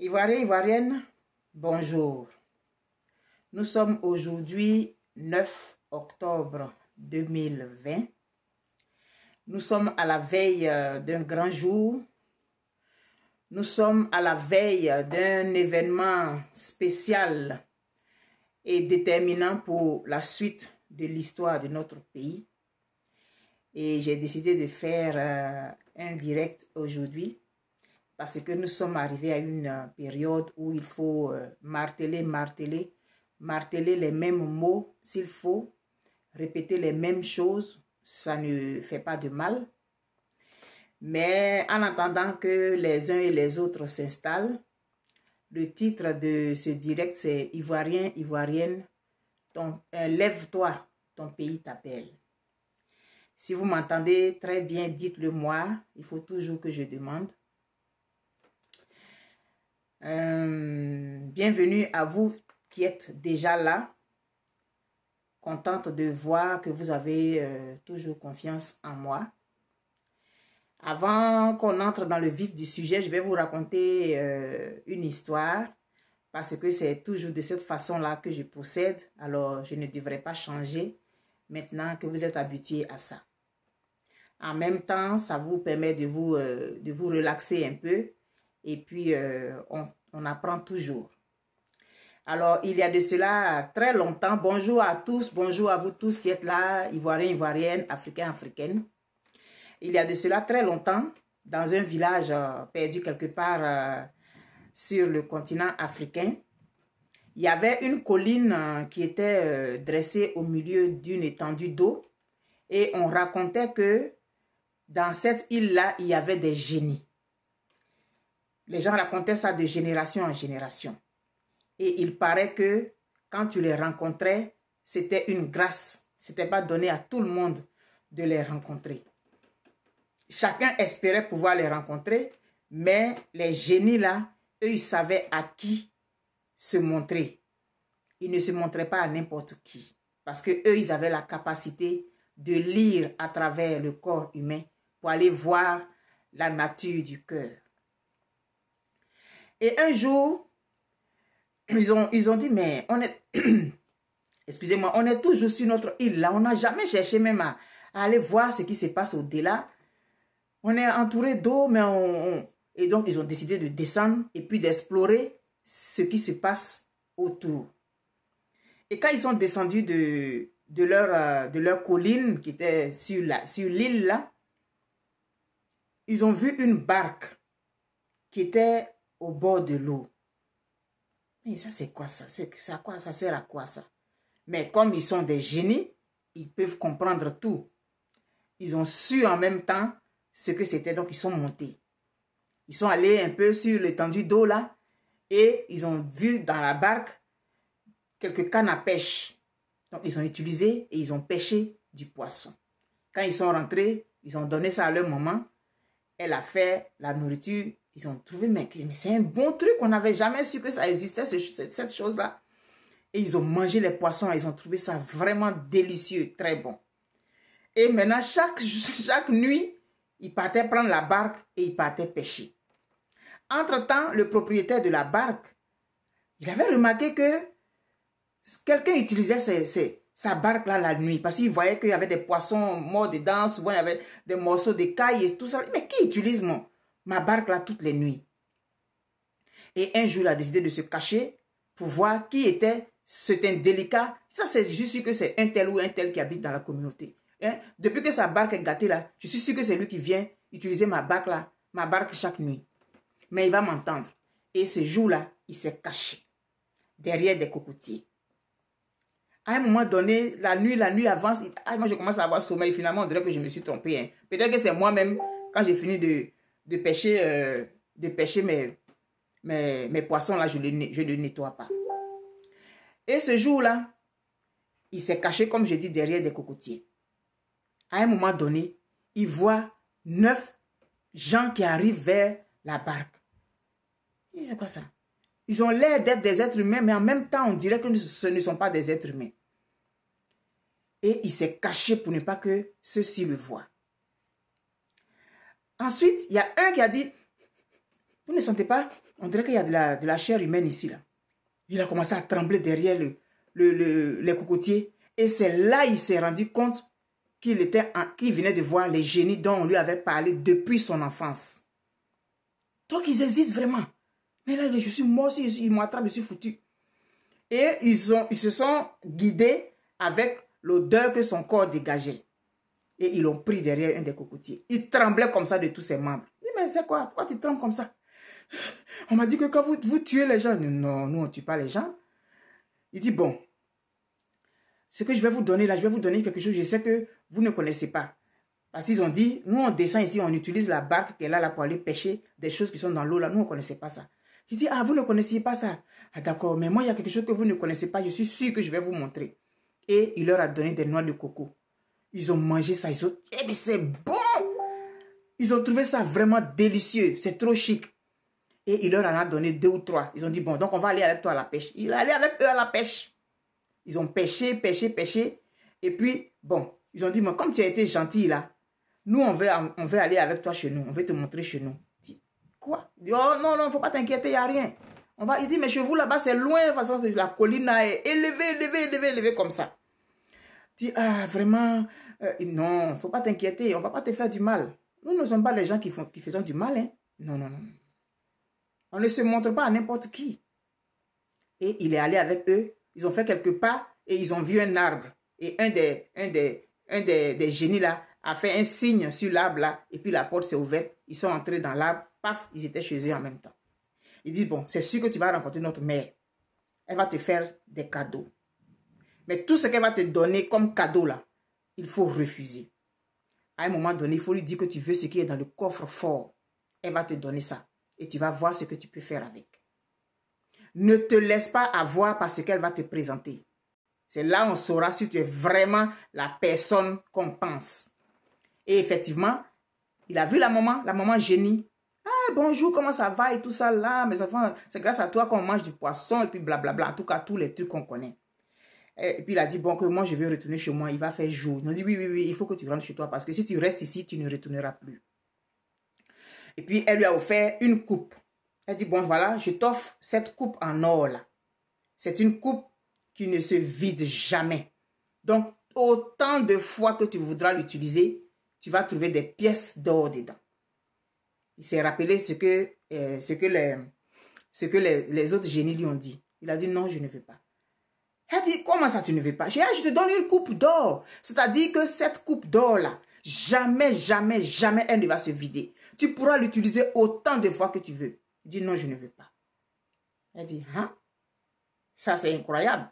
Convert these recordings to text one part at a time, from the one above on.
Ivoiriens, Ivoiriennes, bonjour. Nous sommes aujourd'hui 9 octobre 2020. Nous sommes à la veille d'un grand jour. Nous sommes à la veille d'un événement spécial et déterminant pour la suite de l'histoire de notre pays. Et j'ai décidé de faire un direct aujourd'hui parce que nous sommes arrivés à une période où il faut marteler les mêmes mots s'il faut, répéter les mêmes choses, ça ne fait pas de mal. Mais en attendant que les uns et les autres s'installent, le titre de ce direct c'est Ivoirien, Ivoirienne, lève-toi, ton pays t'appelle. Si vous m'entendez très bien, dites-le moi, il faut toujours que je demande. Bienvenue à vous qui êtes déjà là. Contente de voir que vous avez toujours confiance en moi. Avant qu'on entre dans le vif du sujet, je vais vous raconter une histoire parce que c'est toujours de cette façon-là que je procède. Alors, je ne devrais pas changer maintenant que vous êtes habitués à ça. En même temps, ça vous permet de vous relaxer un peu et puis on apprend toujours. Alors, il y a de cela très longtemps, bonjour à tous, bonjour à vous tous qui êtes là, Ivoiriens, Ivoiriennes, Africains, Africaines. Il y a de cela très longtemps, dans un village perdu quelque part sur le continent africain, il y avait une colline qui était dressée au milieu d'une étendue d'eau et on racontait que dans cette île-là, il y avait des génies. Les gens racontaient ça de génération en génération. Et il paraît que quand tu les rencontrais, c'était une grâce. Ce n'était pas donné à tout le monde de les rencontrer. Chacun espérait pouvoir les rencontrer, mais les génies-là, eux, ils savaient à qui se montrer. Ils ne se montraient pas à n'importe qui. Parce que eux, ils avaient la capacité de lire à travers le corps humain pour aller voir la nature du cœur. Et un jour, ils ont dit, mais on est, excusez-moi, on est toujours sur notre île là. On n'a jamais cherché même à aller voir ce qui se passe au-delà. On est entouré d'eau, mais et donc ils ont décidé de descendre et puis d'explorer ce qui se passe autour. Et quand ils sont descendus de leur colline qui était sur l'île là, ils ont vu une barque qui était au bord de l'eau. Mais ça, c'est quoi ça? Ça sert à quoi ça? Mais comme ils sont des génies, ils peuvent comprendre tout. Ils ont su en même temps ce que c'était, donc ils sont montés. Ils sont allés un peu sur l'étendue d'eau là et ils ont vu dans la barque quelques cannes à pêche. Donc ils ont utilisé et ils ont pêché du poisson. Quand ils sont rentrés, ils ont donné ça à leur maman. Elle a fait la nourriture. Ils ont trouvé, mais c'est un bon truc. On n'avait jamais su que ça existait, cette chose-là. Et ils ont mangé les poissons. Ils ont trouvé ça vraiment délicieux, très bon. Et maintenant, chaque nuit, ils partaient prendre la barque et ils partaient pêcher. Entre-temps, le propriétaire de la barque, il avait remarqué que quelqu'un utilisait sa barque là la nuit parce qu'il voyait qu'il y avait des poissons morts dedans. Souvent, il y avait des morceaux de cailles et tout ça. Mais qui utilise ma barque là toutes les nuits? Et un jour, il a décidé de se cacher pour voir qui était cet indélicat. Ça, c'est juste sûr que c'est un tel ou un tel qui habite dans la communauté. Hein? Depuis que sa barque est gâtée là, je suis sûr que c'est lui qui vient utiliser ma barque chaque nuit. Mais il va m'entendre. Et ce jour-là, il s'est caché derrière des cocotiers. À un moment donné, la nuit avance. Moi, je commence à avoir sommeil. Finalement, on dirait que je me suis trompé. Hein. Peut-être que c'est moi-même, quand j'ai fini de pêcher mes poissons, là, je ne nettoie pas. Et ce jour-là, il s'est caché, comme je dis, derrière des cocotiers. À un moment donné, il voit 9 gens qui arrivent vers la barque. Il dit, c'est quoi ça? Ils ont l'air d'être des êtres humains, mais en même temps, on dirait que ce ne sont pas des êtres humains. Et il s'est caché pour ne pas que ceux-ci le voient. Ensuite, il y a un qui a dit, Vous ne sentez pas? On dirait qu'il y a de la chair humaine ici, là. Il a commencé à trembler derrière les cocotiers. Et c'est là qu'il s'est rendu compte qu'il venait de voir les génies dont on lui avait parlé depuis son enfance. Donc, ils hésitent vraiment. Mais là, je suis mort, si ils m'attrapent, je suis foutu. Et ils se sont guidés avec l'odeur que son corps dégageait. Et ils l'ont pris derrière un des cocotiers. Il tremblait comme ça de tous ses membres. Il dit, mais c'est quoi? Pourquoi tu trembles comme ça? On m'a dit que quand vous tuez les gens, non, nous on ne tue pas les gens. Il dit, bon, ce que je vais vous donner là, je vais vous donner quelque chose, je sais que vous ne connaissez pas. Parce qu'ils ont dit, nous on descend ici, on utilise la barque qu'elle a là pour aller pêcher des choses qui sont dans l'eau là, nous on ne connaissait pas ça. Il dit, ah, vous ne connaissiez pas ça? Ah d'accord, mais moi il y a quelque chose que vous ne connaissez pas, je suis sûr que je vais vous montrer. Et il leur a donné des noix de coco. Ils ont mangé ça, ils ont dit, eh, mais c'est bon! Ils ont trouvé ça vraiment délicieux, c'est trop chic. Et il leur en a donné 2 ou 3. Ils ont dit, bon, donc on va aller avec toi à la pêche. Il est allé avec eux à la pêche. Ils ont pêché, pêché, pêché. Et puis, bon, ils ont dit, mais comme tu as été gentil là, nous, on veut aller avec toi chez nous. On veut te montrer chez nous. Il dit, quoi? Il dit, oh non, non, il ne faut pas t'inquiéter, il n'y a rien. Il dit, mais chez vous là-bas, c'est loin. De toute façon, la colline est élevée comme ça. Il dit, ah, vraiment, non, il ne faut pas t'inquiéter. On ne va pas te faire du mal. Nous ne sommes pas les gens qui faisons du mal. Hein. Non, non, non. On ne se montre pas à n'importe qui. Et il est allé avec eux. Ils ont fait quelques pas et ils ont vu un arbre. Et un des génies là a fait un signe sur l'arbre là. Et puis la porte s'est ouverte. Ils sont entrés dans l'arbre. Paf, ils étaient chez eux en même temps. Il dit, bon, c'est sûr que tu vas rencontrer notre mère. Elle va te faire des cadeaux. Mais tout ce qu'elle va te donner comme cadeau là, il faut refuser. À un moment donné, il faut lui dire que tu veux ce qui est dans le coffre-fort. Elle va te donner ça. Et tu vas voir ce que tu peux faire avec. Ne te laisse pas avoir par ce qu'elle va te présenter. C'est là où on saura si tu es vraiment la personne qu'on pense. Et effectivement, il a vu la maman génie. Ah, bonjour, comment ça va et tout ça là, mes enfants, c'est grâce à toi qu'on mange du poisson et puis blablabla. En tout cas, tous les trucs qu'on connaît. Et puis il a dit, bon, que moi je vais retourner chez moi, il va faire jour. Ils ont dit, oui, il faut que tu rentres chez toi parce que si tu restes ici, tu ne retourneras plus. Et puis, elle lui a offert une coupe. Elle dit, bon, voilà, je t'offre cette coupe en or là. C'est une coupe qui ne se vide jamais. Donc, autant de fois que tu voudras l'utiliser, tu vas trouver des pièces d'or dedans. Il s'est rappelé ce que les autres génies lui ont dit. Il a dit, non, je ne veux pas. Elle dit, comment ça tu ne veux pas? J'ai dit, je te donne une coupe d'or. C'est-à-dire que cette coupe d'or là, jamais, jamais, jamais elle ne va se vider. Tu pourras l'utiliser autant de fois que tu veux. Il dit, non, je ne veux pas. Elle dit, hein? Ça, c'est incroyable.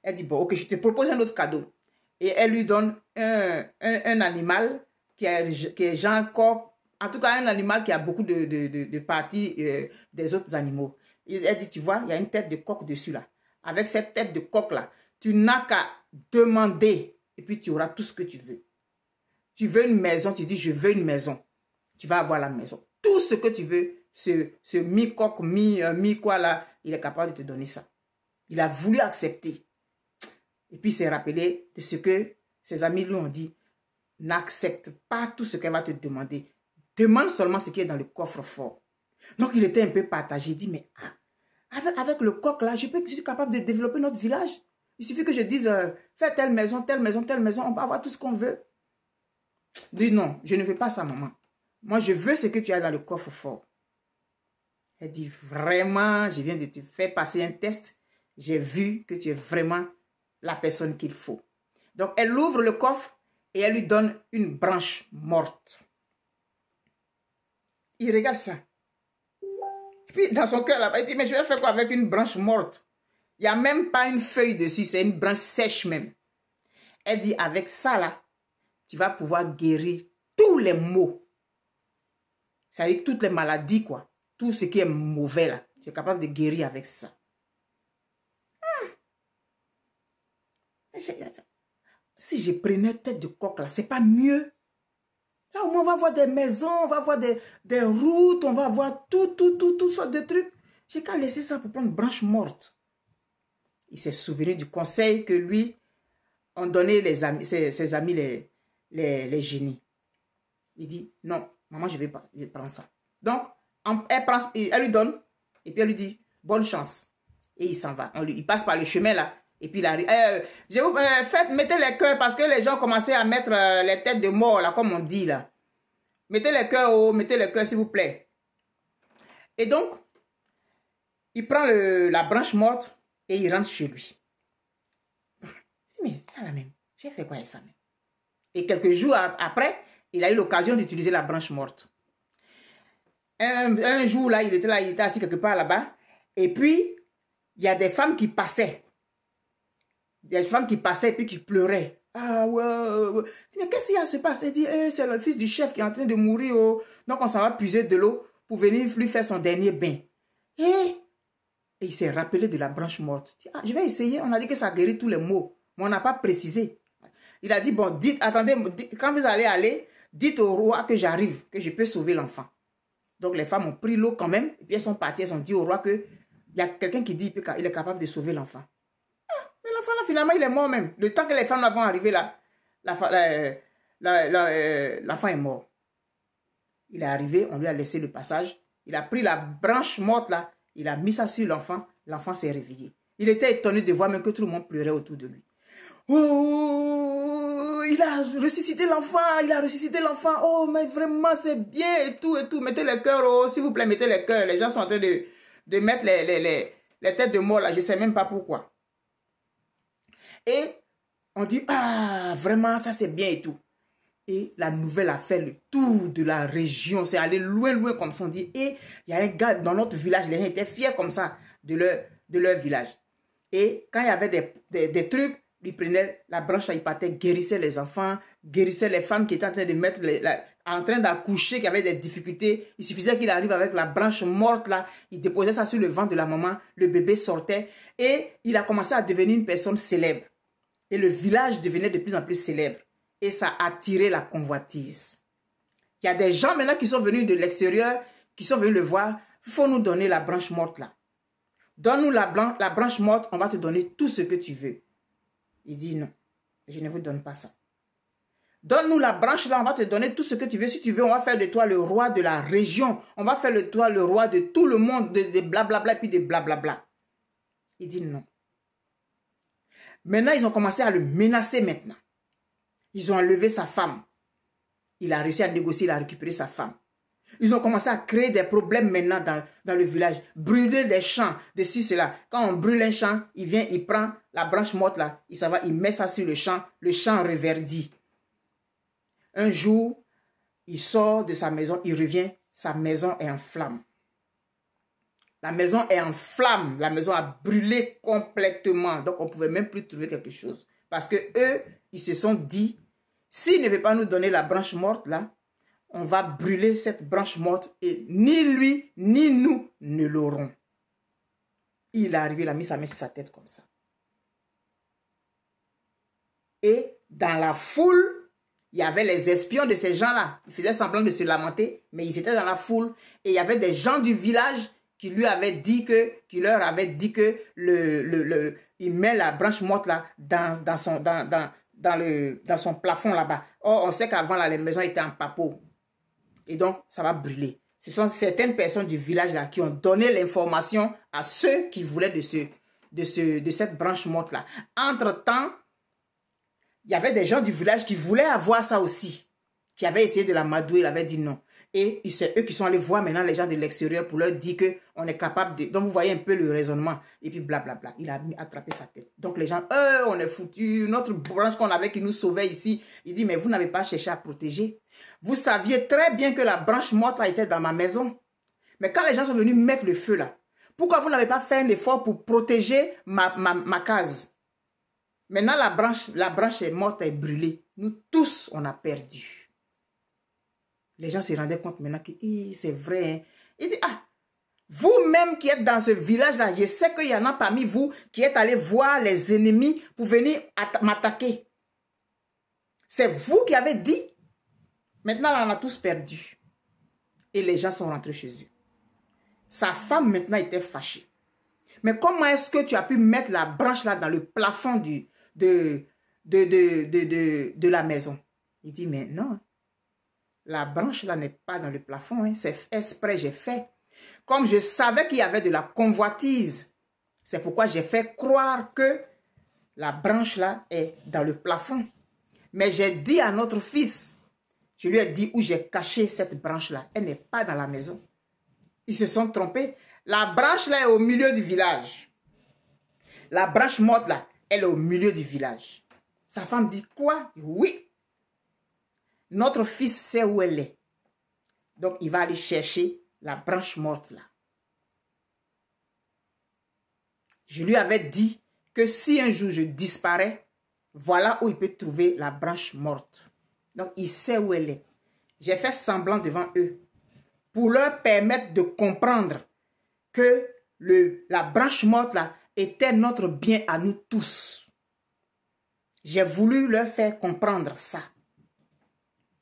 Elle dit, bon, ok, je te propose un autre cadeau. Et elle lui donne un animal qui est genre coq. En tout cas, un animal qui a beaucoup de parties des autres animaux. Elle dit, tu vois, il y a une tête de coq dessus là. Avec cette tête de coq là, tu n'as qu'à demander et puis tu auras tout ce que tu veux. Tu veux une maison, tu dis, je veux une maison. Tu vas avoir la maison. Tout ce que tu veux, ce mi-coq, mi-quoi là, il est capable de te donner ça. Il a voulu accepter. Et puis il s'est rappelé de ce que ses amis lui ont dit. N'accepte pas tout ce qu'elle va te demander. Demande seulement ce qui est dans le coffre-fort. Donc il était un peu partagé. Il dit, mais avec le coq là, je suis capable de développer notre village. Il suffit que je dise, fais telle maison, telle maison, telle maison, on peut avoir tout ce qu'on veut. Il dit, non, je ne veux pas ça, maman. Moi, je veux ce que tu as dans le coffre-fort. Elle dit, vraiment, je viens de te faire passer un test. J'ai vu que tu es vraiment la personne qu'il faut. Donc, elle ouvre le coffre et elle lui donne une branche morte. Il regarde ça. Et puis, dans son cœur, là-bas, il dit, mais je vais faire quoi avec une branche morte? Il n'y a même pas une feuille dessus, c'est une branche sèche même. Elle dit, avec ça, là, tu vas pouvoir guérir tous les maux. C'est-à-dire toutes les maladies, quoi. Tout ce qui est mauvais, là. Tu es capable de guérir avec ça. Si je prenais tête de coq, là, c'est pas mieux. Là, au moins, on va avoir des maisons, on va avoir des routes, on va avoir toutes sortes de trucs. J'ai qu'à laisser ça pour prendre une branche morte. Il s'est souvenu du conseil que lui ont donné ses amis, les génies. Il dit, non, maman, je vais prendre ça. Donc, Elle lui donne, et puis elle lui dit, bonne chance. Et il s'en va. Il passe par le chemin là. Et puis il arrive. Mettez les cœurs parce que les gens commençaient à mettre les têtes de mort là, comme on dit là. Mettez les cœurs s'il vous plaît. Et donc, il prend la branche morte et il rentre chez lui. Mais ça là même, j'ai fait quoi avec ça même? Et quelques jours après, il a eu l'occasion d'utiliser la branche morte. Un jour là, il était assis quelque part là-bas. Et puis, il y a des femmes qui passaient. Des femmes qui passaient et puis qui pleuraient. Ah ouais. Mais qu'est-ce qu'il y a se passe? Il dit, c'est le fils du chef qui est en train de mourir. Oh. Donc on s'en va puiser de l'eau pour venir lui faire son dernier bain. Et il s'est rappelé de la branche morte. Il dit, je vais essayer. On a dit que ça guérit tous les maux. Mais on n'a pas précisé. Il a dit, bon, attendez, quand vous allez, dites au roi que j'arrive, que je peux sauver l'enfant. Donc les femmes ont pris l'eau quand même. Et puis elles sont parties, elles ont dit au roi qu'il y a quelqu'un qui dit qu'il est capable de sauver l'enfant. Mais l'enfant là, finalement, il est mort même. Le temps que les femmes vont arriver là, l'enfant est mort. Il est arrivé, on lui a laissé le passage. Il a pris la branche morte là, il a mis ça sur l'enfant. L'enfant s'est réveillé. Il était étonné de voir même que tout le monde pleurait autour de lui. Oh, il a ressuscité l'enfant, Oh, mais vraiment, c'est bien et tout. Mettez les cœurs, oh, s'il vous plaît, mettez les cœurs. Les gens sont en train de mettre les têtes de mort là, je ne sais même pas pourquoi. Et on dit, ah, vraiment, ça c'est bien et tout. Et la nouvelle a fait le tour de la région. C'est allé loin comme ça. On dit, et il y a un gars dans notre village, les gens étaient fiers comme ça de leur village. Et quand il y avait des trucs, il prenait la branche, il partait, guérissait les enfants, guérissait les femmes qui étaient en train de mettre, en train d'accoucher, qui avaient des difficultés. Il suffisait qu'il arrive avec la branche morte là, il déposait ça sur le ventre de la maman, le bébé sortait et il a commencé à devenir une personne célèbre. Et le village devenait de plus en plus célèbre. Et ça a attiré la convoitise. Il y a des gens maintenant qui sont venus de l'extérieur, qui sont venus le voir. Il faut nous donner la branche morte là. Donne-nous la branche morte, on va te donner tout ce que tu veux. Il dit non, je ne vous donne pas ça. Donne-nous la branche là, on va te donner tout ce que tu veux. Si tu veux, on va faire de toi le roi de la région. On va faire de toi le roi de tout le monde, de blablabla et puis de blablabla. Il dit non. Maintenant, ils ont commencé à le menacer maintenant. Ils ont enlevé sa femme. Il a réussi à négocier, il a récupéré sa femme. Ils ont commencé à créer des problèmes maintenant dans le village. Brûler des champs, de ci, cela. Quand on brûle un champ, il vient, il prend la branche morte là, il met ça sur le champ reverdit. Un jour, il sort de sa maison, il revient, sa maison est en flammes. La maison est en flammes, la maison a brûlé complètement. Donc on ne pouvait même plus trouver quelque chose. Parce que eux, ils se sont dit, s'il ne veut pas nous donner la branche morte là, on va brûler cette branche morte et ni lui, ni nous ne l'aurons. Il est arrivé, il a mis sa main sur sa tête comme ça. Et dans la foule, il y avait les espions de ces gens-là. Ils faisaient semblant de se lamenter, mais ils étaient dans la foule. Et il y avait des gens du village qui leur avaient dit que il met la branche morte là dans son plafond là-bas. Or, on sait qu'avant là, les maisons étaient en papeau. Et donc, ça va brûler. Ce sont certaines personnes du village là qui ont donné l'information à ceux qui voulaient de cette branche morte là. Entre-temps, il y avait des gens du village qui voulaient avoir ça aussi, qui avaient essayé de la madouer, il avait dit non. Et c'est eux qui sont allés voir maintenant les gens de l'extérieur pour leur dire qu'on est capable de... Donc vous voyez un peu le raisonnement. Et puis blablabla, il a attrapé sa tête. Donc les gens, on est foutus, notre branche qu'on avait qui nous sauvait ici. Il dit, mais vous n'avez pas cherché à protéger. Vous saviez très bien que la branche morte là était dans ma maison. Mais quand les gens sont venus mettre le feu là, pourquoi vous n'avez pas fait un effort pour protéger ma case? Maintenant, la branche est morte, elle est brûlée. Nous tous, on a perdu. Les gens se rendaient compte maintenant que c'est vrai. Hein. Il dit, vous-même qui êtes dans ce village-là, je sais qu'il y en a parmi vous qui êtes allés voir les ennemis pour venir m'attaquer. C'est vous qui avez dit. Maintenant, là, on a tous perdu. Et les gens sont rentrés chez eux. Sa femme, maintenant, était fâchée. Mais comment est-ce que tu as pu mettre la branche là dans le plafond de la maison? Il dit, mais non. La branche là n'est pas dans le plafond. Hein. C'est exprès, j'ai fait. Comme je savais qu'il y avait de la convoitise, c'est pourquoi j'ai fait croire que la branche là est dans le plafond. Mais j'ai dit à notre fils, je lui ai dit où j'ai caché cette branche là. Elle n'est pas dans la maison. Ils se sont trompés. La branche là est au milieu du village. La branche morte là, elle est au milieu du village. Sa femme dit quoi? Oui. Notre fils sait où elle est. Donc il va aller chercher la branche morte là. Je lui avais dit que si un jour je disparais, voilà où il peut trouver la branche morte. Donc il sait où elle est. J'ai fait semblant devant eux pour leur permettre de comprendre que la branche morte là était notre bien à nous tous. J'ai voulu leur faire comprendre ça.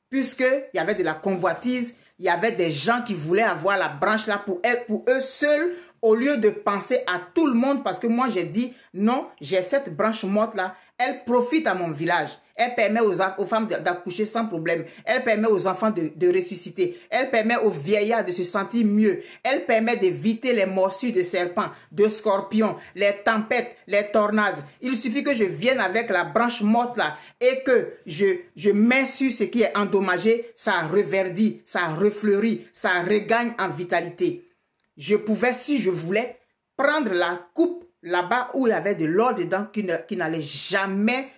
Puisqu'il y avait de la convoitise, il y avait des gens qui voulaient avoir la branche là pour eux seuls, au lieu de penser à tout le monde, parce que moi j'ai dit, non, j'ai cette branche morte là, elle profite à mon village. Elle permet aux femmes d'accoucher sans problème. Elle permet aux enfants de ressusciter. Elle permet aux vieillards de se sentir mieux. Elle permet d'éviter les morsures de serpents, de scorpions, les tempêtes, les tornades. Il suffit que je vienne avec la branche morte là et que je mets sur ce qui est endommagé, ça reverdit, ça refleurit, ça regagne en vitalité. Je pouvais, si je voulais, prendre la coupe là-bas où il y avait de l'or dedans qui n'allait jamais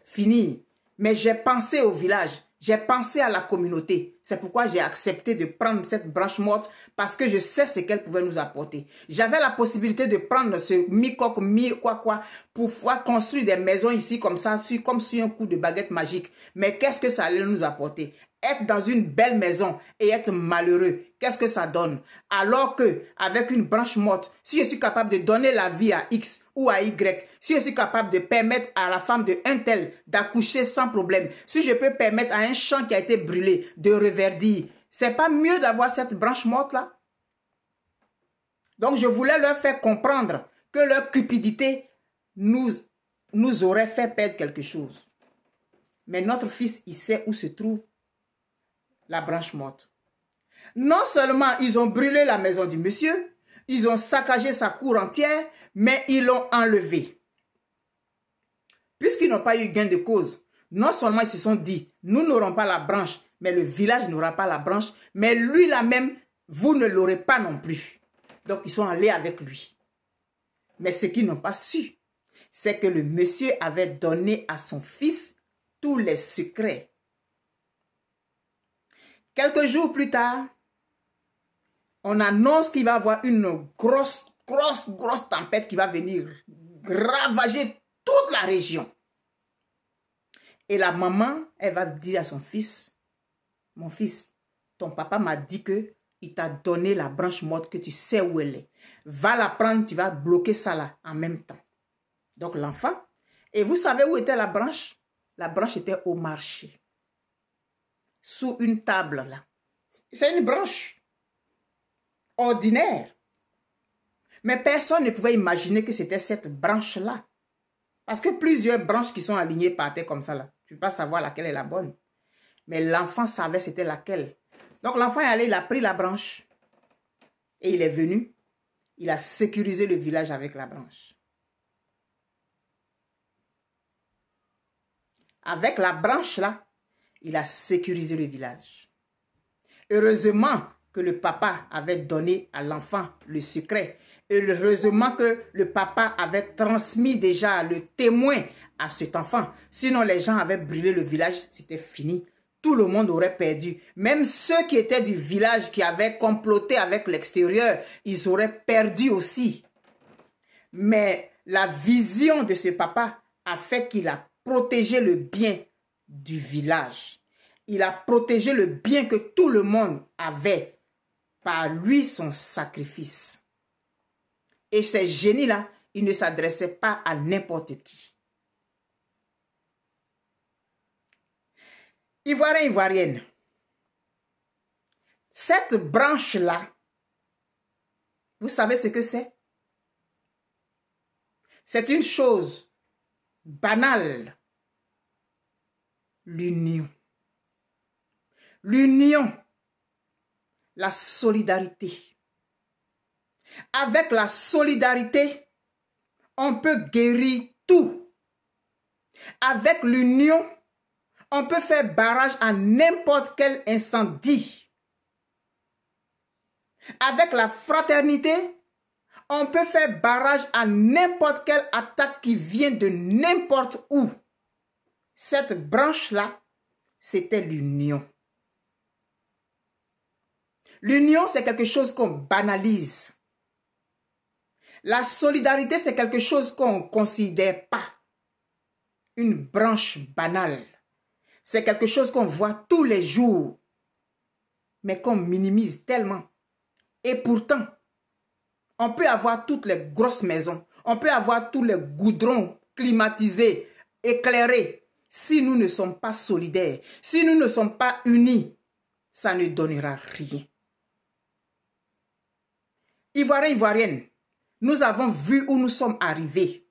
finir. Mais j'ai pensé au village, j'ai pensé à la communauté. C'est pourquoi j'ai accepté de prendre cette branche morte parce que je sais ce qu'elle pouvait nous apporter. J'avais la possibilité de prendre ce mi-coq, mi-quoi-quoi pour pouvoir construire des maisons ici comme ça, comme sur un coup de baguette magique. Mais qu'est-ce que ça allait nous apporter? Être dans une belle maison et être malheureux, qu'est-ce que ça donne? Alors que avec une branche morte, si je suis capable de donner la vie à X ou à Y, si je suis capable de permettre à la femme de un tel d'accoucher sans problème, si je peux permettre à un champ qui a été brûlé de reverdir, c'est pas mieux d'avoir cette branche morte là? Donc je voulais leur faire comprendre que leur cupidité nous aurait fait perdre quelque chose. Mais notre fils, il sait où se trouve la branche morte. Non seulement ils ont brûlé la maison du monsieur, ils ont saccagé sa cour entière, mais ils l'ont enlevé. Puisqu'ils n'ont pas eu gain de cause, non seulement ils se sont dit, nous n'aurons pas la branche, mais le village n'aura pas la branche, mais lui là même, vous ne l'aurez pas non plus. Donc ils sont allés avec lui. Mais ce qu'ils n'ont pas su, c'est que le monsieur avait donné à son fils tous les secrets. Quelques jours plus tard, on annonce qu'il va y avoir une grosse tempête qui va venir ravager toute la région. Et la maman, elle va dire à son fils, mon fils, ton papa m'a dit qu'il t'a donné la branche morte, que tu sais où elle est. Va la prendre, tu vas bloquer ça là en même temps. Donc l'enfant, et vous savez où était la branche? La branche était au marché. Sous une table là. C'est une branche ordinaire. Mais personne ne pouvait imaginer que c'était cette branche-là. Parce que plusieurs branches qui sont alignées par terre comme ça là. Tu ne peux pas savoir laquelle est la bonne. Mais l'enfant savait c'était laquelle. Donc l'enfant est allé, il a pris la branche. Et il est venu. Il a sécurisé le village avec la branche. Avec la branche là, il a sécurisé le village. Heureusement que le papa avait donné à l'enfant le secret. Heureusement que le papa avait transmis déjà le témoin à cet enfant. Sinon, les gens avaient brûlé le village, c'était fini. Tout le monde aurait perdu. Même ceux qui étaient du village, qui avaient comploté avec l'extérieur, ils auraient perdu aussi. Mais la vision de ce papa a fait qu'il a protégé le bien du village. Il a protégé le bien que tout le monde avait par lui, son sacrifice. Et ces génies-là, ils ne s'adressaient pas à n'importe qui. Ivoirien, ivoirienne, cette branche-là, vous savez ce que c'est? C'est une chose banale. L'union. L'union, la solidarité, Avec la solidarité, on peut guérir tout. Avec l'union, on peut faire barrage à n'importe quel incendie. Avec la fraternité, on peut faire barrage à n'importe quelle attaque qui vient de n'importe où. Cette branche-là, c'était l'union. L'union, c'est quelque chose qu'on banalise. La solidarité, c'est quelque chose qu'on ne considère pas. Une branche banale. C'est quelque chose qu'on voit tous les jours, mais qu'on minimise tellement. Et pourtant, on peut avoir toutes les grosses maisons, on peut avoir tous les goudrons climatisés, éclairés. Si nous ne sommes pas solidaires, si nous ne sommes pas unis, ça ne donnera rien. Ivoiriens, Ivoiriennes, nous avons vu où nous sommes arrivés.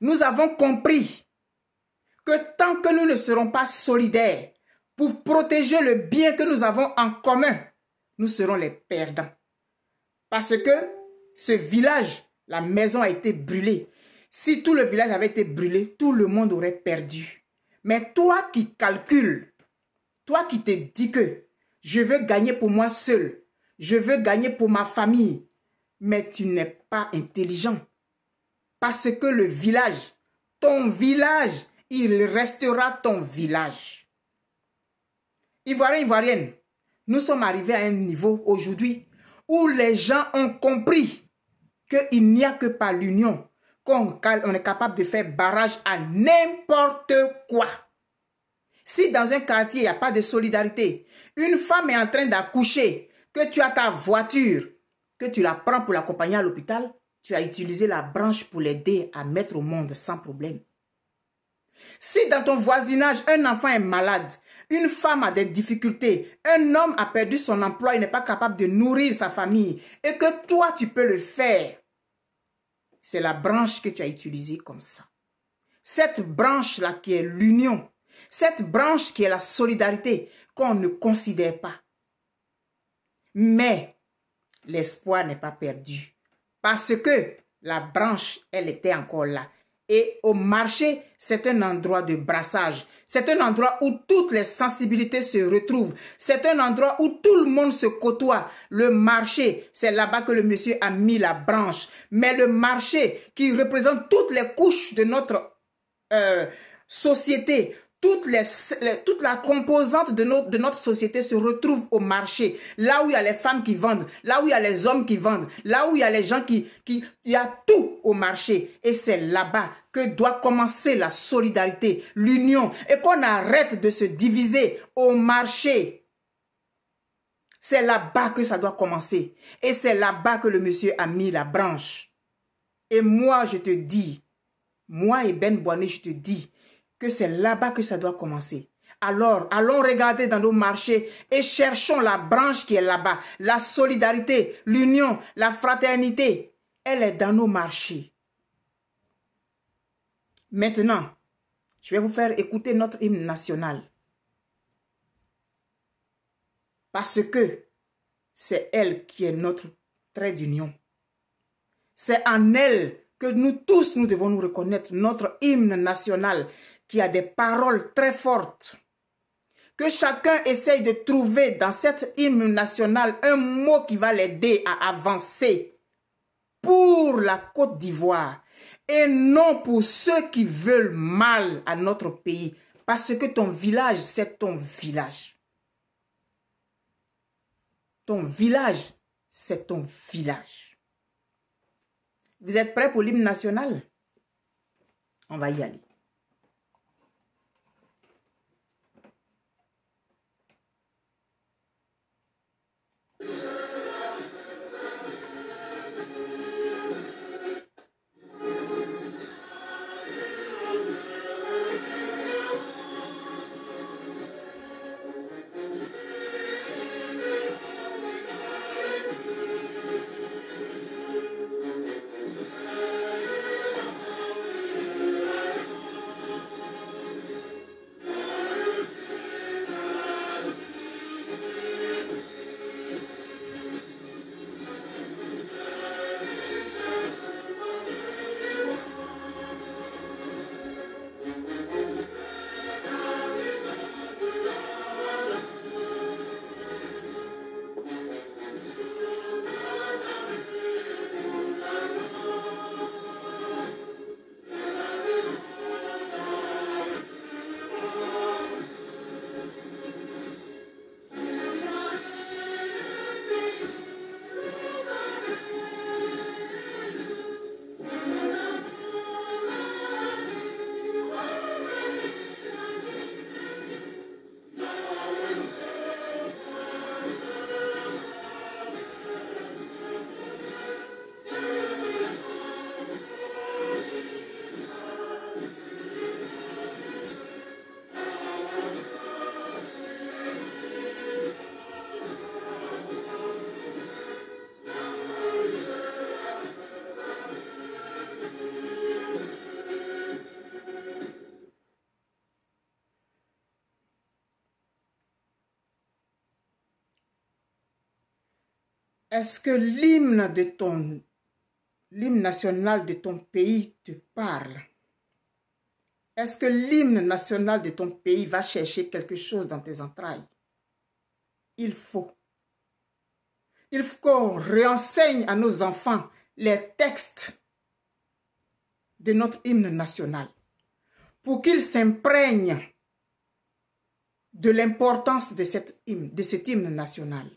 Nous avons compris que tant que nous ne serons pas solidaires pour protéger le bien que nous avons en commun, nous serons les perdants. Parce que ce village, la maison a été brûlée. Si tout le village avait été brûlé, tout le monde aurait perdu. Mais toi qui calcules, toi qui te dis que je veux gagner pour moi seul, je veux gagner pour ma famille, mais tu n'es pas intelligent. Parce que le village, ton village, il restera ton village. Ivoiriens, Ivoiriennes, nous sommes arrivés à un niveau aujourd'hui où les gens ont compris qu'il n'y a que par l'union qu'on est capable de faire barrage à n'importe quoi. Si dans un quartier, il n'y a pas de solidarité, une femme est en train d'accoucher, que tu as ta voiture, que tu la prends pour l'accompagner à l'hôpital, tu as utilisé la branche pour l'aider à mettre au monde sans problème. Si dans ton voisinage, un enfant est malade, une femme a des difficultés, un homme a perdu son emploi, il n'est pas capable de nourrir sa famille, et que toi, tu peux le faire, c'est la branche que tu as utilisée comme ça. Cette branche-là qui est l'union, cette branche qui est la solidarité, qu'on ne considère pas. Mais l'espoir n'est pas perdu. Parce que la branche, elle était encore là. Et au marché, c'est un endroit de brassage. C'est un endroit où toutes les sensibilités se retrouvent. C'est un endroit où tout le monde se côtoie. Le marché, c'est là-bas que le monsieur a mis la branche. Mais le marché qui représente toutes les couches de notre société, toute la composante de notre société se retrouve au marché. Là où il y a les femmes qui vendent, là où il y a les hommes qui vendent, là où il y a les gens il y a tout au marché. Et c'est là-bas que doit commencer la solidarité, l'union. Et qu'on arrête de se diviser au marché. C'est là-bas que ça doit commencer. Et c'est là-bas que le monsieur a mis la branche. Et moi, je te dis, moi et Ben Boané, je te dis, que c'est là-bas que ça doit commencer. Alors, allons regarder dans nos marchés et cherchons la branche qui est là-bas. La solidarité, l'union, la fraternité, elle est dans nos marchés. Maintenant, je vais vous faire écouter notre hymne national. Parce que c'est elle qui est notre trait d'union. C'est en elle que nous tous, nous devons nous reconnaître, notre hymne national qui a des paroles très fortes. Que chacun essaye de trouver dans cette hymne national un mot qui va l'aider à avancer pour la Côte d'Ivoire et non pour ceux qui veulent mal à notre pays. Parce que ton village, c'est ton village. Ton village, c'est ton village. Vous êtes prêts pour l'hymne national? On va y aller. Est-ce que l'hymne national de ton pays te parle? Est-ce que l'hymne national de ton pays va chercher quelque chose dans tes entrailles? Il faut qu'on réenseigne à nos enfants les textes de notre hymne national pour qu'ils s'imprègnent de l'importance de cet hymne national.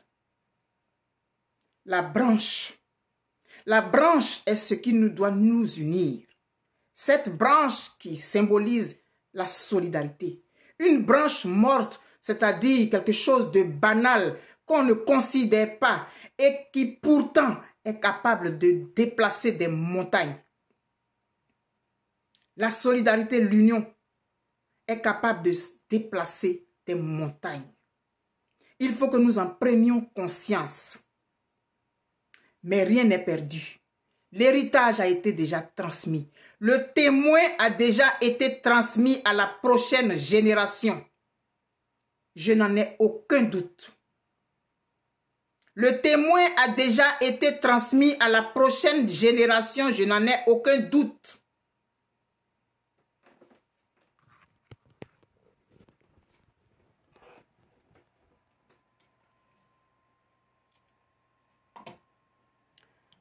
La branche est ce qui nous doit nous unir. Cette branche qui symbolise la solidarité. Une branche morte, c'est-à-dire quelque chose de banal qu'on ne considère pas et qui pourtant est capable de déplacer des montagnes. La solidarité, l'union est capable de déplacer des montagnes. Il faut que nous en prenions conscience. Mais rien n'est perdu. L'héritage a été déjà transmis. Le témoin a déjà été transmis à la prochaine génération. Je n'en ai aucun doute. Le témoin a déjà été transmis à la prochaine génération. Je n'en ai aucun doute.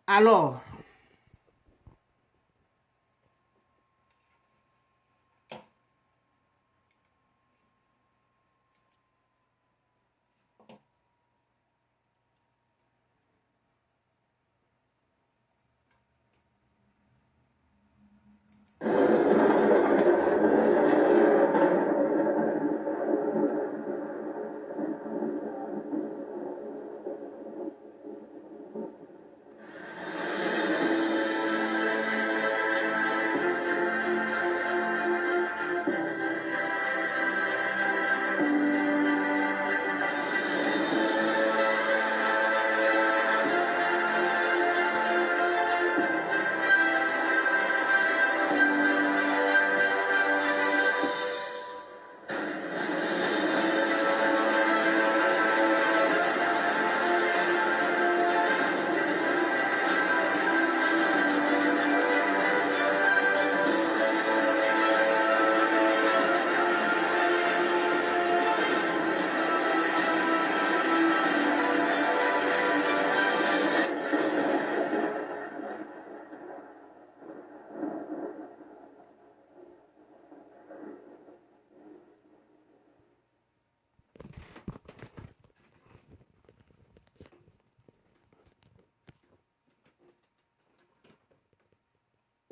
Alors,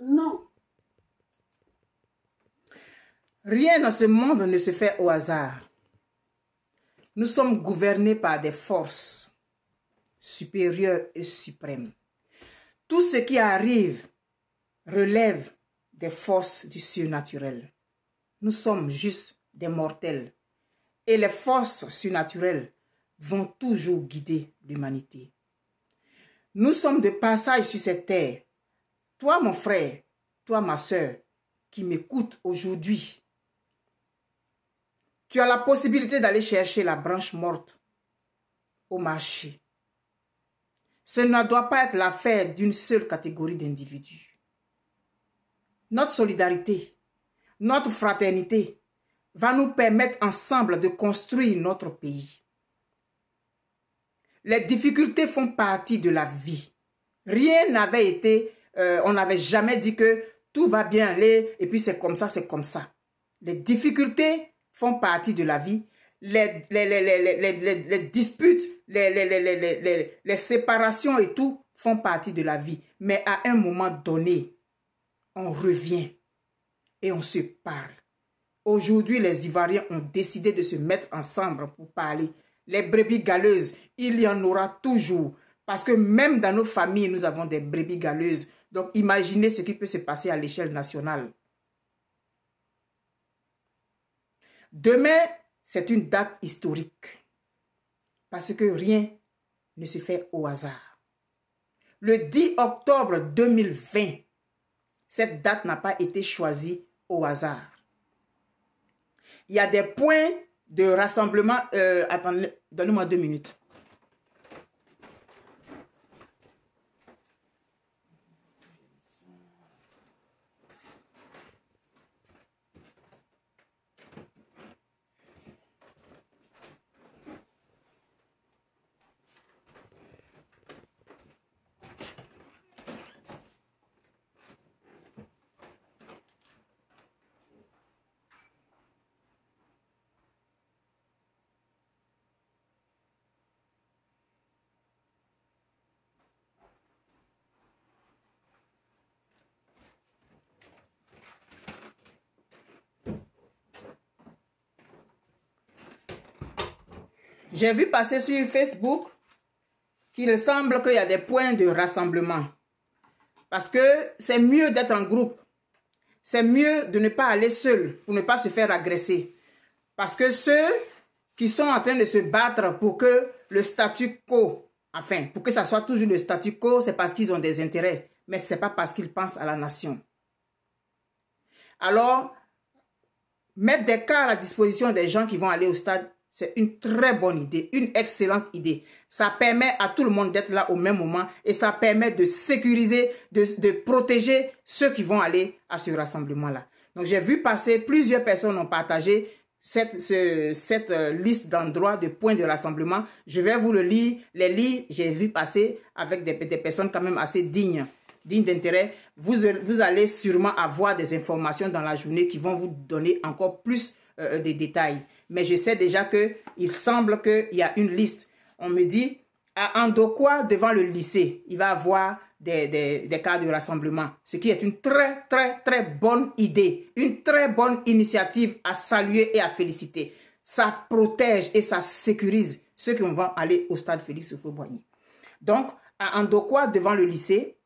non. Rien dans ce monde ne se fait au hasard. Nous sommes gouvernés par des forces supérieures et suprêmes. Tout ce qui arrive relève des forces du surnaturel. Nous sommes juste des mortels. Et les forces surnaturelles vont toujours guider l'humanité. Nous sommes de passage sur cette terre. Toi, mon frère, toi, ma soeur, qui m'écoute aujourd'hui, tu as la possibilité d'aller chercher la branche morte au marché. Ce ne doit pas être l'affaire d'une seule catégorie d'individus. Notre solidarité, notre fraternité va nous permettre ensemble de construire notre pays. Les difficultés font partie de la vie. Rien n'avait été, on n'avait jamais dit que tout va bien aller et puis c'est comme ça, c'est comme ça. Les difficultés font partie de la vie. Les disputes, les séparations et tout font partie de la vie. Mais à un moment donné, on revient et on se parle. Aujourd'hui, les Ivoiriens ont décidé de se mettre ensemble pour parler. Les brebis galeuses, il y en aura toujours. Parce que même dans nos familles, nous avons des brebis galeuses. Donc, imaginez ce qui peut se passer à l'échelle nationale. Demain, c'est une date historique. Parce que rien ne se fait au hasard. Le 10 octobre 2020, cette date n'a pas été choisie au hasard. Il y a des points de rassemblement. Attendez, donnez-moi 2 minutes. J'ai vu passer sur Facebook qu'il semble qu'il y a des points de rassemblement. Parce que c'est mieux d'être en groupe. C'est mieux de ne pas aller seul pour ne pas se faire agresser. Parce que ceux qui sont en train de se battre pour que le statu quo, enfin, pour que ça soit toujours le statu quo, c'est parce qu'ils ont des intérêts. Mais ce n'est pas parce qu'ils pensent à la nation. Alors, mettre des cars à la disposition des gens qui vont aller au stade, c'est une très bonne idée, une excellente idée. Ça permet à tout le monde d'être là au même moment et ça permet de sécuriser, de protéger ceux qui vont aller à ce rassemblement-là. Donc, j'ai vu passer, plusieurs personnes ont partagé cette liste d'endroits, de points de rassemblement. Je vais vous le lire. Les lire, j'ai vu passer avec des personnes quand même assez dignes d'intérêt. Vous allez sûrement avoir des informations dans la journée qui vont vous donner encore plus de détails. Mais je sais déjà qu'il semble qu'il y a une liste. On me dit, à Andokwa, devant le lycée, il va y avoir des cas de rassemblement. Ce qui est une très, très, très bonne idée. Une très bonne initiative à saluer et à féliciter. Ça protège et ça sécurise ceux qui vont aller au stade Félix Houphouët-Boigny. Donc, à Andokwa, devant le lycée,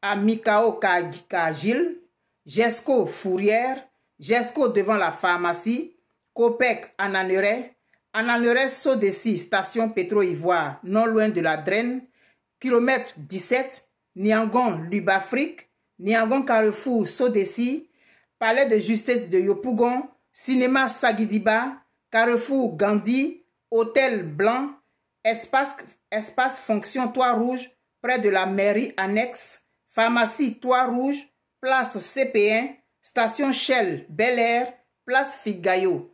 à Mikao Kajil, Jesco Fourière, Jesco devant la pharmacie, Copec Ananere Sodessi, station Pétro-Ivoire, non loin de la Draine, kilomètre 17, Niangon Lubafrique, Niangon Carrefour Sodessi, palais de justice de Yopougon, cinéma Sagidiba, Carrefour Gandhi, hôtel Blanc, espace fonction Toit Rouge, près de la mairie annexe, pharmacie Toit Rouge, place CP1, station Shell Bel Air, place Figayo.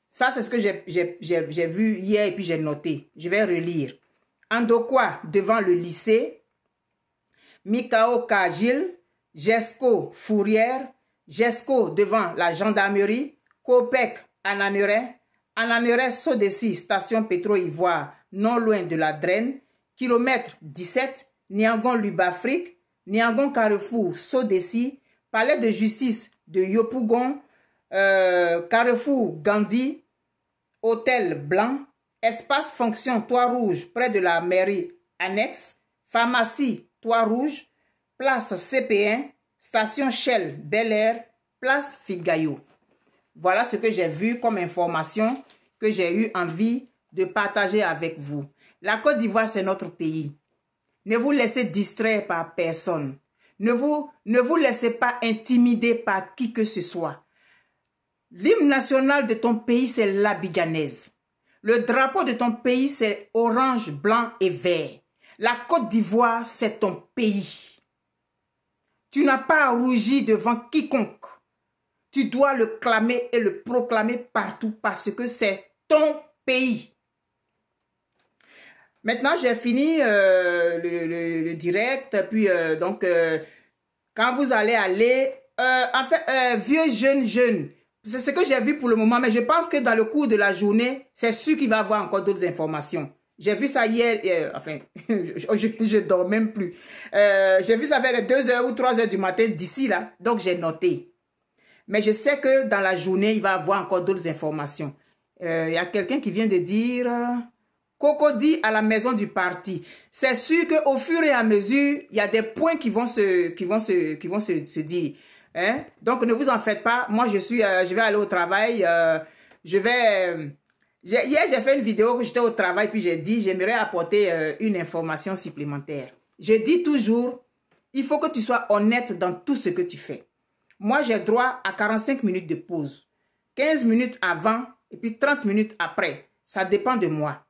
Ça, c'est ce que j'ai vu hier et puis j'ai noté. Je vais relire. Andokwa devant le lycée, Mikao Kajil, Jesco Fourière, Jesco devant la gendarmerie, Copec Ananere Sodessi, station Pétro-Ivoire, non loin de la Draine, kilomètre 17, Niangon Lubafrique, Niangon Carrefour Sodessi, palais de justice de Yopougon, Carrefour Gandhi, hôtel Blanc, espace fonction Toit Rouge près de la mairie annexe, pharmacie Toit Rouge, place CP1, station Shell Bel Air, place Figayo. Voilà ce que j'ai vu comme information que j'ai eu envie de partager avec vous. La Côte d'Ivoire, c'est notre pays. Ne vous laissez distraire par personne. Ne vous laissez pas intimider par qui que ce soit. L'hymne national de ton pays, c'est l'abidjanaise. Le drapeau de ton pays, c'est orange, blanc et vert. La Côte d'Ivoire, c'est ton pays. Tu n'as pas à rougir devant quiconque. Tu dois le clamer et le proclamer partout parce que c'est ton pays. Maintenant, j'ai fini le direct. Puis, quand vous allez aller, vieux, jeune, c'est ce que j'ai vu pour le moment. Mais je pense que dans le cours de la journée, c'est sûr qu'il va y avoir encore d'autres informations. J'ai vu ça hier, je dors même plus. J'ai vu ça vers les 2h ou 3h du matin d'ici là. Donc, j'ai noté. Mais je sais que dans la journée, il va y avoir encore d'autres informations. Il y a quelqu'un qui vient de dire... Cocody à la maison du parti. C'est sûr qu'au fur et à mesure, il y a des points qui vont se dire. Hein? Donc, ne vous en faites pas. Moi, je vais aller au travail. Hier, j'ai fait une vidéo où j'étais au travail, puis j'ai dit, j'aimerais apporter une information supplémentaire. Je dis toujours, il faut que tu sois honnête dans tout ce que tu fais. Moi, j'ai droit à 45 minutes de pause. 15 minutes avant et puis 30 minutes après. Ça dépend de moi.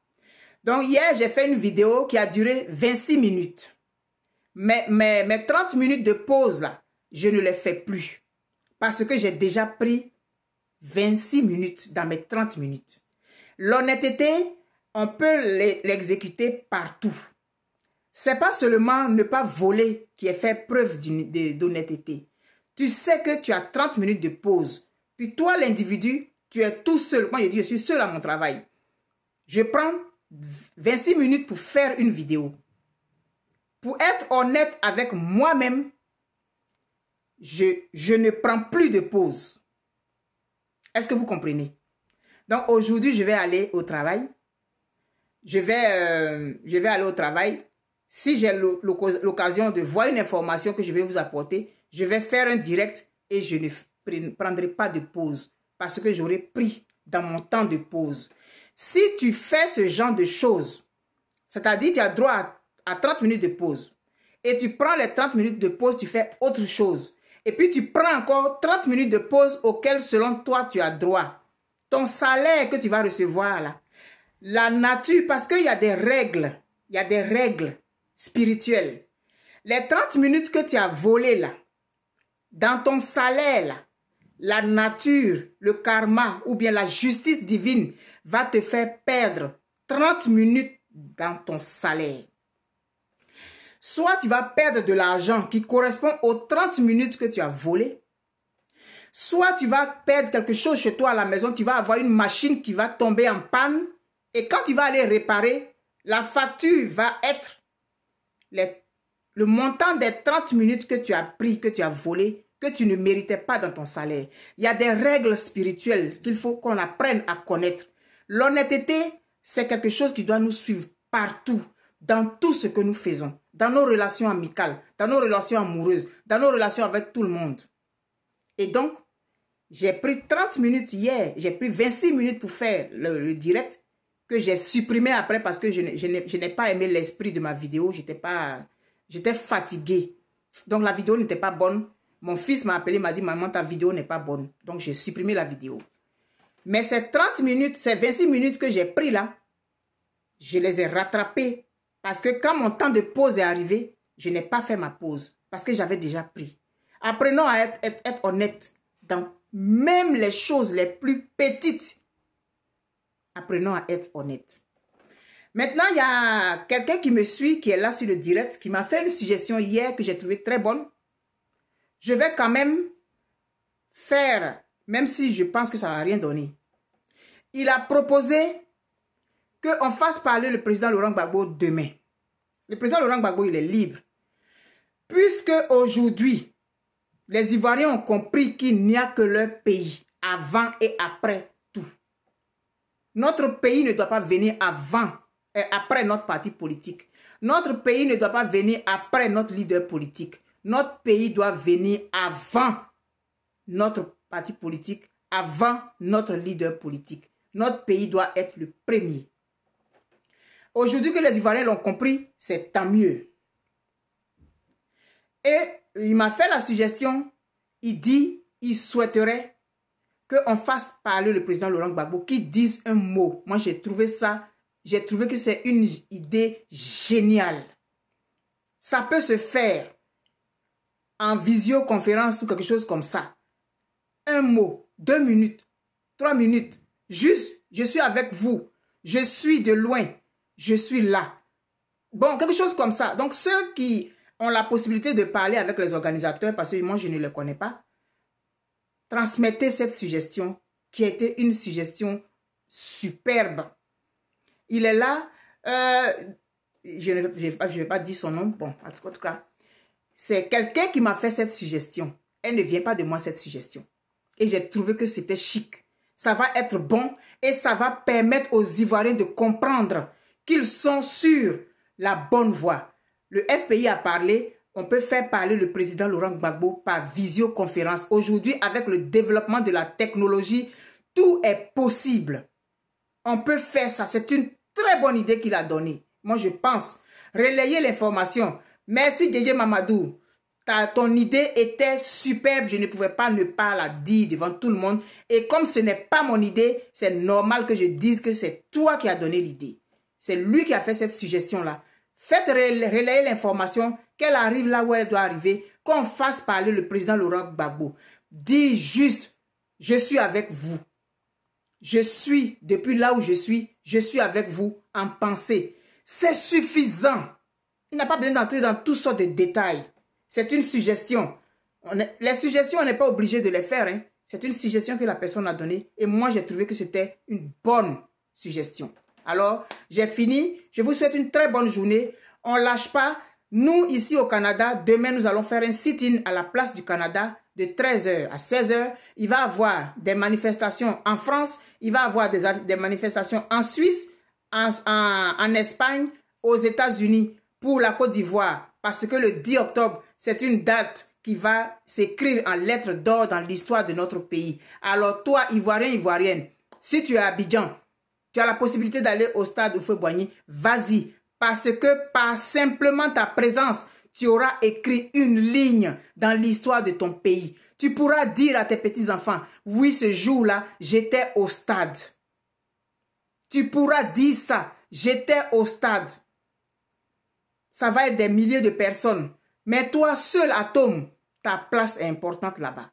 Donc, hier, j'ai fait une vidéo qui a duré 26 minutes. Mais mes 30 minutes de pause, là, je ne les fais plus. Parce que j'ai déjà pris 26 minutes dans mes 30 minutes. L'honnêteté, on peut l'exécuter partout. C'est pas seulement ne pas voler qui est fait preuve d'honnêteté. Tu sais que tu as 30 minutes de pause. Puis toi, l'individu, tu es tout seul. Moi, je dis, je suis seul à mon travail. Je prends 26 minutes pour faire une vidéo. Pour être honnête avec moi-même, je ne prends plus de pause. Est-ce que vous comprenez? Donc aujourd'hui, je vais aller au travail. je vais aller au travail. Si j'ai l'occasion de voir une information que je vais vous apporter, je vais faire un direct et je ne prendrai pas de pause parce que j'aurai pris dans mon temps de pause. Si tu fais ce genre de choses, c'est-à-dire tu as droit à 30 minutes de pause et tu prends les 30 minutes de pause, tu fais autre chose. Et puis tu prends encore 30 minutes de pause auxquelles selon toi tu as droit. Ton salaire que tu vas recevoir là, la nature, parce qu'il y a des règles, il y a des règles spirituelles. Les 30 minutes que tu as volées là, dans ton salaire là, la nature, le karma ou bien la justice divine va te faire perdre 30 minutes dans ton salaire. Soit tu vas perdre de l'argent qui correspond aux 30 minutes que tu as volées, soit tu vas perdre quelque chose chez toi à la maison, tu vas avoir une machine qui va tomber en panne et quand tu vas aller réparer, la facture va être le montant des 30 minutes que tu as pris, que tu as volé, que tu ne méritais pas dans ton salaire. Il y a des règles spirituelles qu'il faut qu'on apprenne à connaître. L'honnêteté, c'est quelque chose qui doit nous suivre partout, dans tout ce que nous faisons, dans nos relations amicales, dans nos relations amoureuses, dans nos relations avec tout le monde. Et donc, j'ai pris 30 minutes hier, j'ai pris 26 minutes pour faire le direct que j'ai supprimé après parce que je n'ai pas aimé l'esprit de ma vidéo, j'étais fatiguée. Donc la vidéo n'était pas bonne. Mon fils m'a appelé, m'a dit, maman, ta vidéo n'est pas bonne. Donc j'ai supprimé la vidéo. Mais ces 30 minutes, ces 26 minutes que j'ai pris là, je les ai rattrapées. Parce que quand mon temps de pause est arrivé, je n'ai pas fait ma pause. Parce que j'avais déjà pris. Apprenons à être honnête dans même les choses les plus petites. Apprenons à être honnête. Maintenant, il y a quelqu'un qui me suit, qui est là sur le direct, qui m'a fait une suggestion hier que j'ai trouvée très bonne. Je vais quand même faire, même si je pense que ça ne va rien donner. Il a proposé qu'on fasse parler le président Laurent Gbagbo demain. Le président Laurent Gbagbo, il est libre. Puisque aujourd'hui, les Ivoiriens ont compris qu'il n'y a que leur pays, avant et après tout. Notre pays ne doit pas venir avant et après notre parti politique. Notre pays ne doit pas venir après notre leader politique. Notre pays doit venir avant notre parti politique, avant notre leader politique. Notre pays doit être le premier. Aujourd'hui que les Ivoiriens l'ont compris, c'est tant mieux. Et il m'a fait la suggestion, il dit, il souhaiterait qu'on fasse parler le président Laurent Gbagbo, qu'il dise un mot. Moi, j'ai trouvé que c'est une idée géniale. Ça peut se faire en visioconférence ou quelque chose comme ça. Un mot, 2 minutes, 3 minutes. Juste, je suis avec vous. Je suis de loin. Je suis là. Bon, quelque chose comme ça. Donc, ceux qui ont la possibilité de parler avec les organisateurs, parce que moi, je ne les connais pas, transmettez cette suggestion qui a été une suggestion superbe. Il est là. Je ne vais pas dire son nom. Bon, en tout cas, c'est quelqu'un qui m'a fait cette suggestion. Elle ne vient pas de moi, cette suggestion. Et j'ai trouvé que c'était chic. Ça va être bon et ça va permettre aux Ivoiriens de comprendre qu'ils sont sur la bonne voie. Le FPI a parlé. On peut faire parler le président Laurent Gbagbo par visioconférence. Aujourd'hui, avec le développement de la technologie, tout est possible. On peut faire ça. C'est une très bonne idée qu'il a donnée. Moi, je pense. Relayer l'information. Merci, DJ Mamadou. Ton idée était superbe. Je ne pouvais pas ne pas la dire devant tout le monde. Et comme ce n'est pas mon idée, c'est normal que je dise que c'est toi qui as donné l'idée. C'est lui qui a fait cette suggestion-là. Faites relayer l'information, qu'elle arrive là où elle doit arriver, qu'on fasse parler le président Laurent Gbagbo. Dis juste, je suis avec vous. Je suis, depuis là où je suis avec vous en pensée. C'est suffisant. Il n'a pas besoin d'entrer dans toutes sortes de détails. C'est une suggestion. Les suggestions, on n'est pas obligé de les faire. Hein. C'est une suggestion que la personne a donnée. Et moi, j'ai trouvé que c'était une bonne suggestion. Alors, j'ai fini. Je vous souhaite une très bonne journée. On ne lâche pas. Nous, ici au Canada, demain, nous allons faire un sit-in à la place du Canada de 13h à 16h. Il va y avoir des manifestations en France. Il va y avoir des manifestations en Suisse, en Espagne, aux États-Unis, pour la Côte d'Ivoire. Parce que le 10 octobre, c'est une date qui va s'écrire en lettres d'or dans l'histoire de notre pays. Alors toi, Ivoirien, Ivoirienne, si tu es à Abidjan, tu as la possibilité d'aller au stade Houphouët-Boigny, vas-y. Parce que par simplement ta présence, tu auras écrit une ligne dans l'histoire de ton pays. Tu pourras dire à tes petits-enfants, oui, ce jour-là, j'étais au stade. Tu pourras dire ça, j'étais au stade. Ça va être des milliers de personnes. Mais toi, seul atome, ta place est importante là-bas.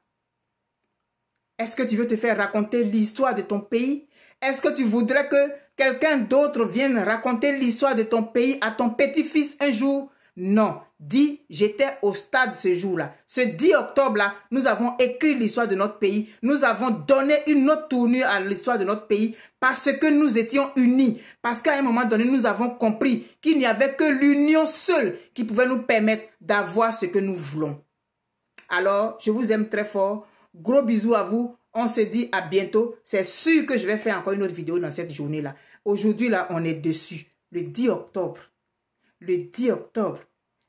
Est-ce que tu veux te faire raconter l'histoire de ton pays? Est-ce que tu voudrais que quelqu'un d'autre vienne raconter l'histoire de ton pays à ton petit-fils un jour? Non. Dis, j'étais au stade ce jour-là. Ce 10 octobre-là, nous avons écrit l'histoire de notre pays. Nous avons donné une autre tournure à l'histoire de notre pays parce que nous étions unis. Parce qu'à un moment donné, nous avons compris qu'il n'y avait que l'union seule qui pouvait nous permettre d'avoir ce que nous voulons. Alors, je vous aime très fort. Gros bisous à vous. On se dit à bientôt. C'est sûr que je vais faire encore une autre vidéo dans cette journée-là. Aujourd'hui, là, on est dessus. Le 10 octobre. Le 10 octobre.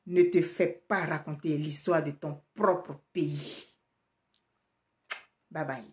Ne te fais pas raconter l'histoire de ton propre pays. Bye bye.